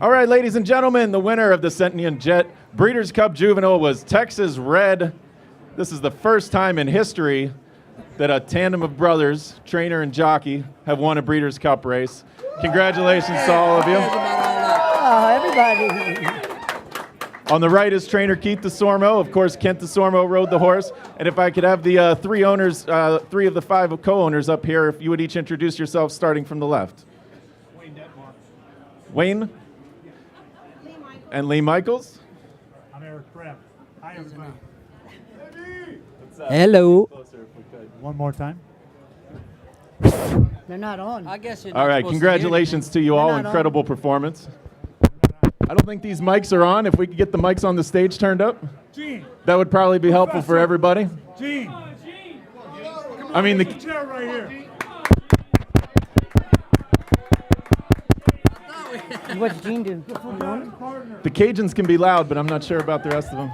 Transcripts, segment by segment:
All right, ladies and gentlemen, the winner of the Centennial Jet Breeders Cup Juvenile was Texas Red. This is the first time in history that a tandem of brothers, trainer and jockey, have won a Breeders' Cup race. Congratulations to all of you. Oh, everybody. On the right is trainer Keith DeSormo. Of course, Kent DeSormo rode the horse. And if I could have the three of the five co-owners up here, if you would each introduce yourselves, starting from the left. Wayne? And Lee Michaels? I'm Eric Kraft. Hi, everybody. Hello. One more time. They're not on. I guess you're All right, congratulations to you all. They're not Incredible performance. I don't think these mics are on. If we could get the mics on the stage turned up, Gene. that would probably be helpful for everybody. Gene. I mean, the Chair right here. What's Gene do? The Cajuns can be loud, but I'm not sure about the rest of them.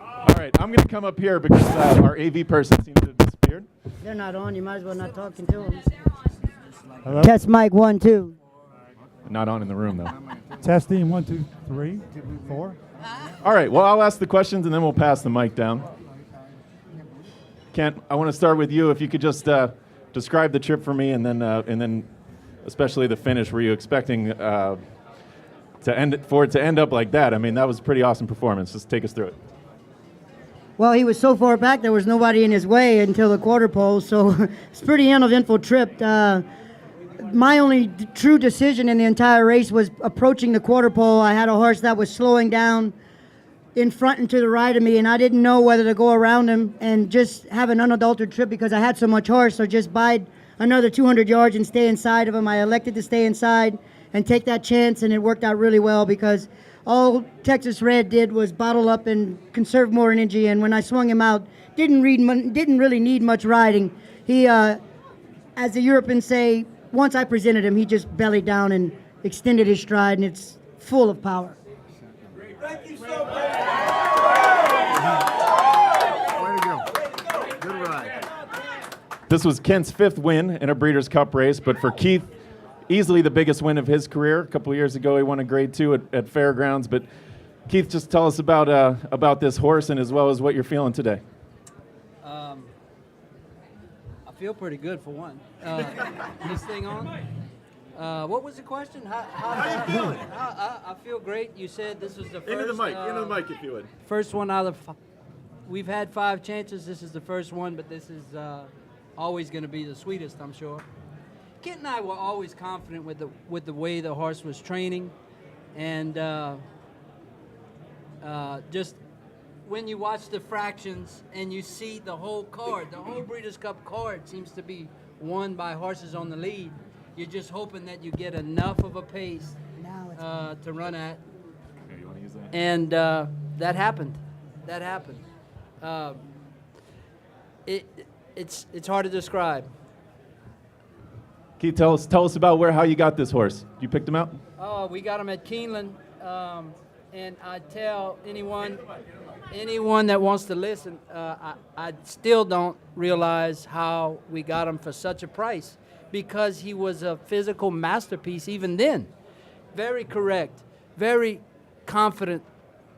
All right, I'm going to come up here because our AV person seems to have disappeared. They're not on. You might as well not talking to them. Hello? Test mic 1, 2. Not on in the room, though. Testing 1, 2, 3, 4. All right, well, I'll ask the questions, and then we'll pass the mic down. Kent, I want to start with you. If you could just describe the trip for me, and then especially the finish. Were you expecting for it to end up like that? I mean, that was a pretty awesome performance. Just take us through it. Well, he was so far back there was nobody in his way until the quarter pole, so it's a pretty uneventful trip. My only true decision in the entire race was approaching the quarter pole. I had a horse that was slowing down in front and to the right of me, and I didn't know whether to go around him and just have an unadulterated trip because I had so much horse, or just bide another 200 yards and stay inside of him. I elected to stay inside and take that chance, and it worked out really well because all Texas Red did was bottle up and conserve more energy, and when I swung him out, didn't really need much riding. He, as the Europeans say, once I presented him, he just bellied down and extended his stride, and it's full of power. Thank you so much. Way to go. Good ride. This was Kent's 5th win in a Breeders' Cup race, but for Keith, easily the biggest win of his career. A couple of years ago, he won a Grade 2 at Fairgrounds. But Keith, just tell us about this horse and as well as what you're feeling today. I feel pretty good for one. This thing on? What was the question? How I feel great. You said this was the first. Into the mic, if you would. First one out of. We've had 5 chances. This is the first one, but this is always going to be the sweetest, I'm sure. Kent and I were always confident with the way the horse was training, and just when you watch the fractions and you see the whole card, the whole Breeders' Cup card seems to be won by horses on the lead. You're just hoping that you get enough of a pace to run at, and that happened. That happened. It's hard to describe. Keith, tell us about how you got this horse. You picked him out? Oh, we got him at Keeneland, and I tell anyone that wants to listen, I still don't realize how we got him for such a price, because he was a physical masterpiece even then. Very correct, very confident,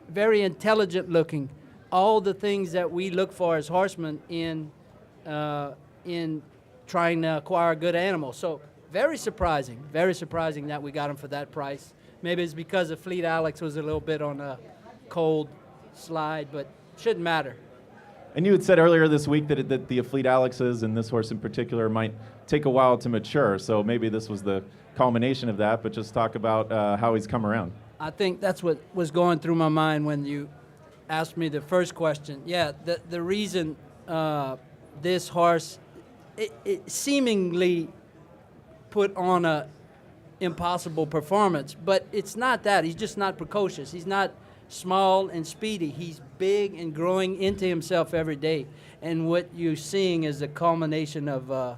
very intelligent looking. All the things that we look for as horsemen in trying to acquire a good animal. So very surprising that we got him for that price. Maybe it's because the Fleet Alex was a little bit on a cold slide, but shouldn't matter. And you had said earlier this week that the Fleet Alexes and this horse in particular might take a while to mature. So maybe this was the culmination of that, but just talk about how he's come around. I think that's what was going through my mind when you asked me the first question. Yeah, the reason this horse it seemingly put on a impossible performance, but it's not that. He's just not precocious. He's not small and speedy. He's big and growing into himself every day. And what you're seeing is a culmination of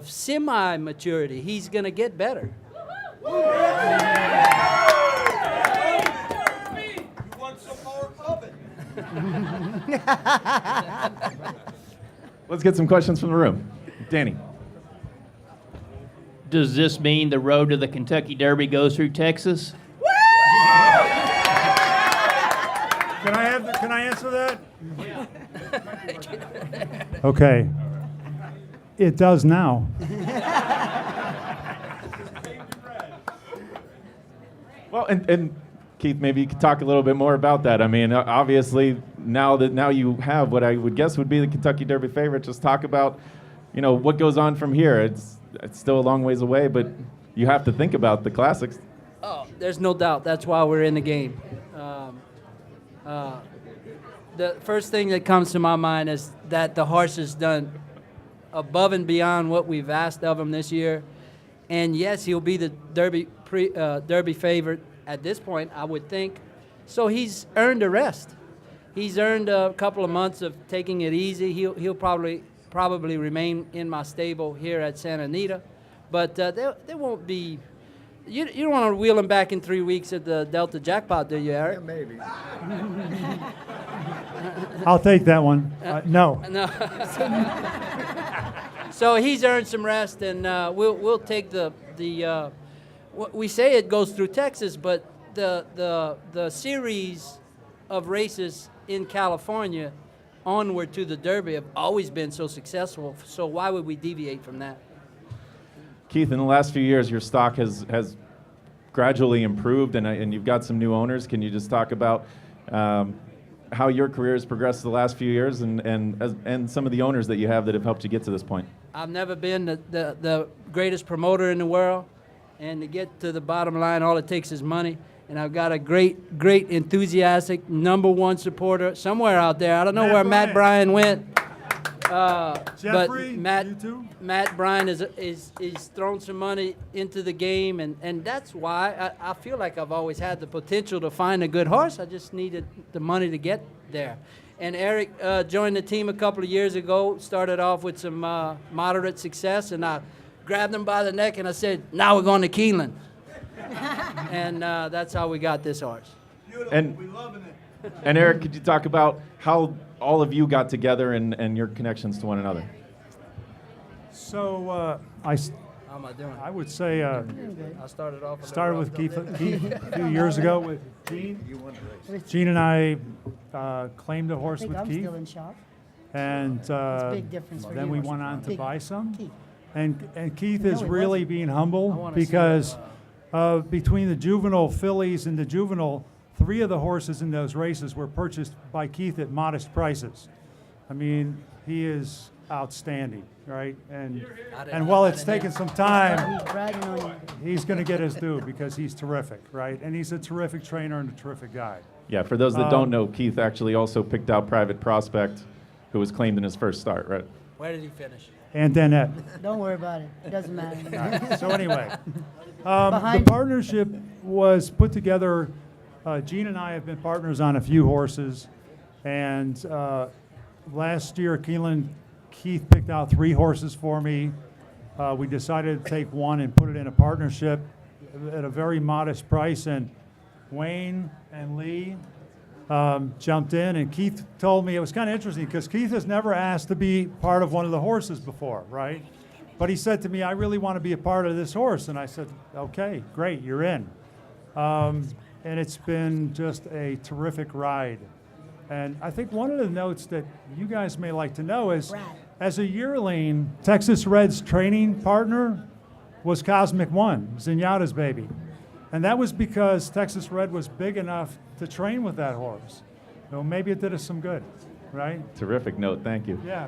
semi-maturity. He's going to get better. You want some more of it? Let's get some questions from the room. Danny. Does this mean the road to the Kentucky Derby goes through Texas? Can I answer that? Okay. It does now. Well, and Keith, maybe you could talk a little bit more about that. I mean, obviously, now you have what I would guess would be the Kentucky Derby favorite. Just talk about, what goes on from here. It's still a long ways away, but you have to think about the classics. Oh, there's no doubt. That's why we're in the game. The first thing that comes to my mind is that the horse has done above and beyond what we've asked of him this year. And yes, he'll be the Derby favorite at this point, I would think. So he's earned a rest. He's earned a couple of months of taking it easy. He'll probably remain in my stable here at Santa Anita, but there won't be. You don't want to wheel him back in 3 weeks at the Delta Jackpot, do you, Eric? Yeah, maybe. I'll take that one. No. No. So he's earned some rest, and we'll take the we say it goes through Texas, but the series of races in California onward to the Derby have always been so successful. So why would we deviate from that? Keith, in the last few years, your stock has gradually improved, and you've got some new owners. Can you just talk about how your career has progressed the last few years, and some of the owners that you have that have helped you get to this point? I've never been the greatest promoter in the world, and to get to the bottom line, all it takes is money. And I've got a great, enthusiastic #1 supporter somewhere out there. I don't know where Matt Bryan went. Jeffrey, but you too? Matt Bryan is thrown some money into the game, and that's why I feel like I've always had the potential to find a good horse. I just needed the money to get there. And Eric joined the team a couple of years ago, started off with some moderate success, and I grabbed him by the neck and I said, now we're going to Keeneland. And that's how we got this horse. And, We loving it. and Eric, could you talk about how all of you got together and your connections to one another? So How am I doing? I would say I started off. started with Keith a few years ago with Gene. Gene and I claimed a horse with I'm Keith, still in shock. and Big difference for then you. we went on to Big. buy some. Keith. And Keith No, is it really wasn't. being I humble wanna see because between the juvenile fillies and the juvenile, 3 of the horses in those races were purchased by Keith at modest prices. I mean, he is outstanding, right? And while it's taken some time, He's bragging on you. he's going to get his due because he's terrific, right? And he's a terrific trainer and a terrific guy. Yeah, for those that don't know, Keith actually also picked out Private Prospect, who was claimed in his first start, right? Where did he finish? And Danette. Don't worry about it. It doesn't matter. So anyway, the Behind- partnership was put together. Gene and I have been partners on a few horses, and last year Keith picked out 3 horses for me. We decided to take one and put it in a partnership at a very modest price, and Wayne and Lee jumped in, and Keith told me, it was kind of interesting because Keith has never asked to be part of one of the horses before, right? But he said to me, I really want to be a part of this horse. And I said, okay, great, you're in. And it's been just a terrific ride. And I think one of the notes that you guys may like to know is, as a yearling, Texas Red's training partner was Cosmic One, Zenyatta's baby. And that was because Texas Red was big enough to train with that horse. So maybe it did us some good, right? Terrific note, thank you. Yeah.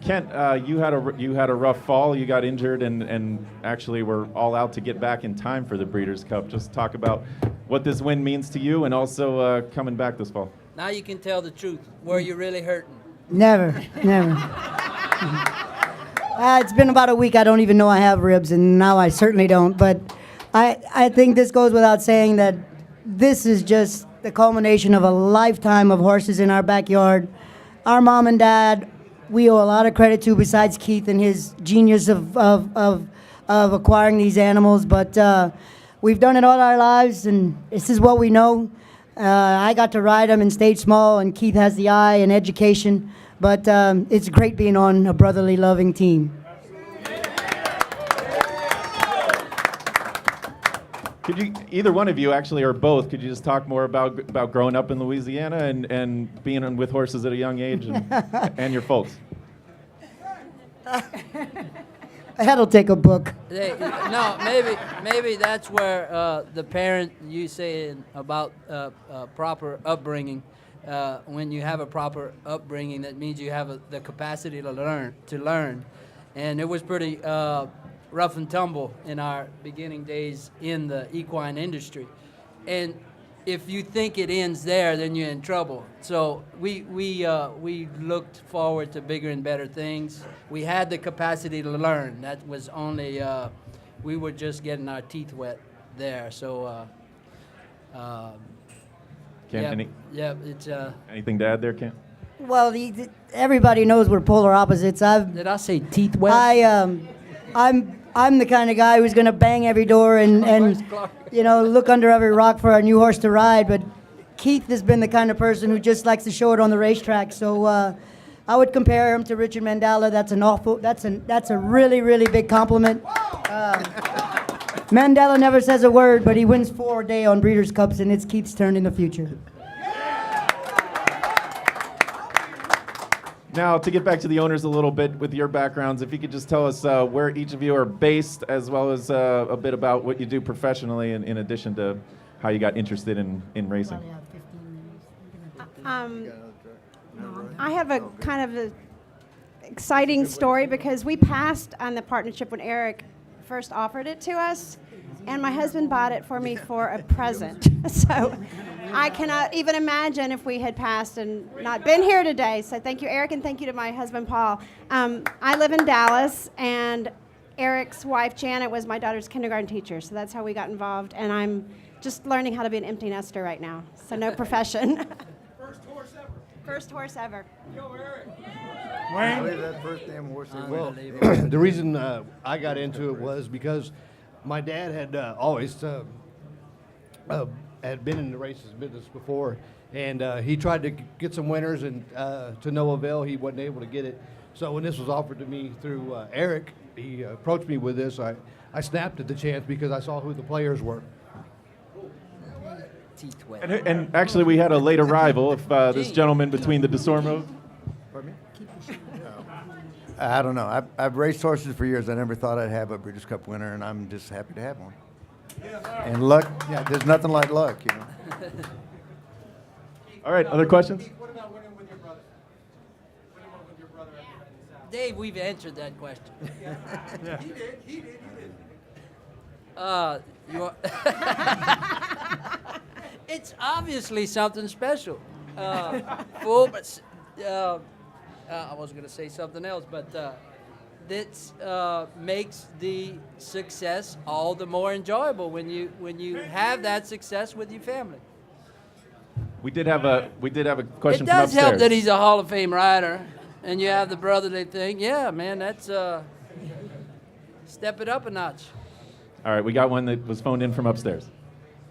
Kent, you had a rough fall. You got injured and actually were all out to get back in time for the Breeders' Cup. Just talk about what this win means to you and also coming back this fall. Now you can tell the truth. Were you really hurting? Never. It's been about a week. I don't even know I have ribs, and now I certainly don't. But I think this goes without saying that this is just the culmination of a lifetime of horses in our backyard. Our mom and dad, we owe a lot of credit to, besides Keith and his genius of acquiring these animals. But we've done it all our lives, and this is what we know. I got to ride them in stage small, and Keith has the eye and education. But it's great being on a brotherly, loving team. Could you, either one of you actually, or both, could you just talk more about growing up in Louisiana and being with horses at a young age and your folks? That'll take a book. No, maybe that's where the parent you saying about proper upbringing. When you have a proper upbringing, that means you have the capacity to learn. And it was pretty rough and tumble in our beginning days in the equine industry. And if you think it ends there, then you're in trouble. So we looked forward to bigger and better things. We had the capacity to learn. That was only, we were just getting our teeth wet there. So, Cam, it's. anything to add there, Cam? Well, everybody knows we're polar opposites. Did I say teeth wet? I'm the kind of guy who's going to bang every door and look under every rock for a new horse to ride. But Keith has been the kind of person who just likes to show it on the racetrack. So I would compare him to Richard Mandela. That's a really, really big compliment. Mandela never says a word, but he wins 4 a day on Breeders' Cups, and it's Keith's turn in the future. Now, to get back to the owners a little bit with your backgrounds, if you could just tell us where each of you are based, as well as a bit about what you do professionally, in addition to how you got interested in racing. I have a kind of a exciting story because we passed on the partnership when Eric first offered it to us, and my husband bought it for me for a present. So I cannot even imagine if we had passed and not been here today. So thank you, Eric, and thank you to my husband, Paul. I live in Dallas, and Eric's wife, Janet, was my daughter's kindergarten teacher. So that's how we got involved, and I'm just learning how to be an empty nester right now. So no profession. First horse ever. First horse ever. Yo, Eric. Wayne? I believe that first damn horse they Well, won. the reason I got into it was because my dad had always had been in the races business before, and he tried to get some winners, and to no avail. He wasn't able to get it. So when this was offered to me through Eric, he approached me with this. I snapped at the chance because I saw who the players were. Teeth wet. And actually, we had a late arrival. If this gentleman between the Desormeaux. Pardon me? I don't know. I've raced horses for years. I never thought I'd have a Breeders' Cup winner, and I'm just happy to have one. And luck, there's nothing like luck, All right, other questions? What about winning with your brother? Winning with your brother Dave, we've answered that question. He did. It's obviously something special. Full, but I was going to say something else, but that makes the success all the more enjoyable when you have that success with your family. We did have a question It from does upstairs. help that he's a Hall of Fame rider, and you have the brotherly thing. Yeah, man, that's step it up a notch. All right, we got one that was phoned in from upstairs.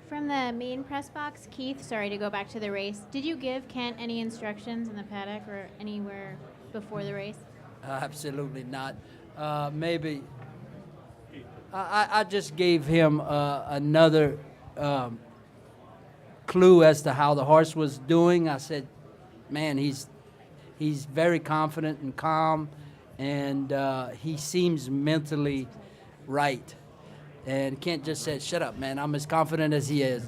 From the main press box, Keith, sorry to go back to the race. Did you give Kent any instructions in the paddock or anywhere before the race? Absolutely not. Maybe I just gave him another clue as to how the horse was doing. I said, man, he's very confident and calm, and he seems mentally right. And Kent just said, shut up, man. I'm as confident as he is.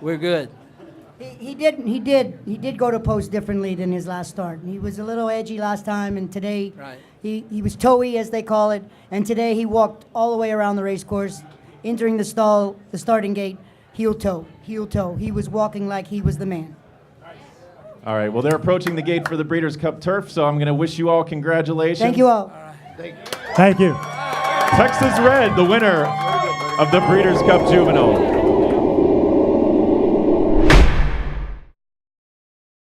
We're good. He did go to post differently than his last start. He was a little edgy last time, and today Right. he was toey, as they call it. And today he walked all the way around the race course, entering the stall, the starting gate, heel toe. He was walking like he was the man. All right, well, they're approaching the gate for the Breeders' Cup Turf, so I'm going to wish you all congratulations. Thank you all. Thank you. Texas Red, the winner of the Breeders' Cup Juvenile.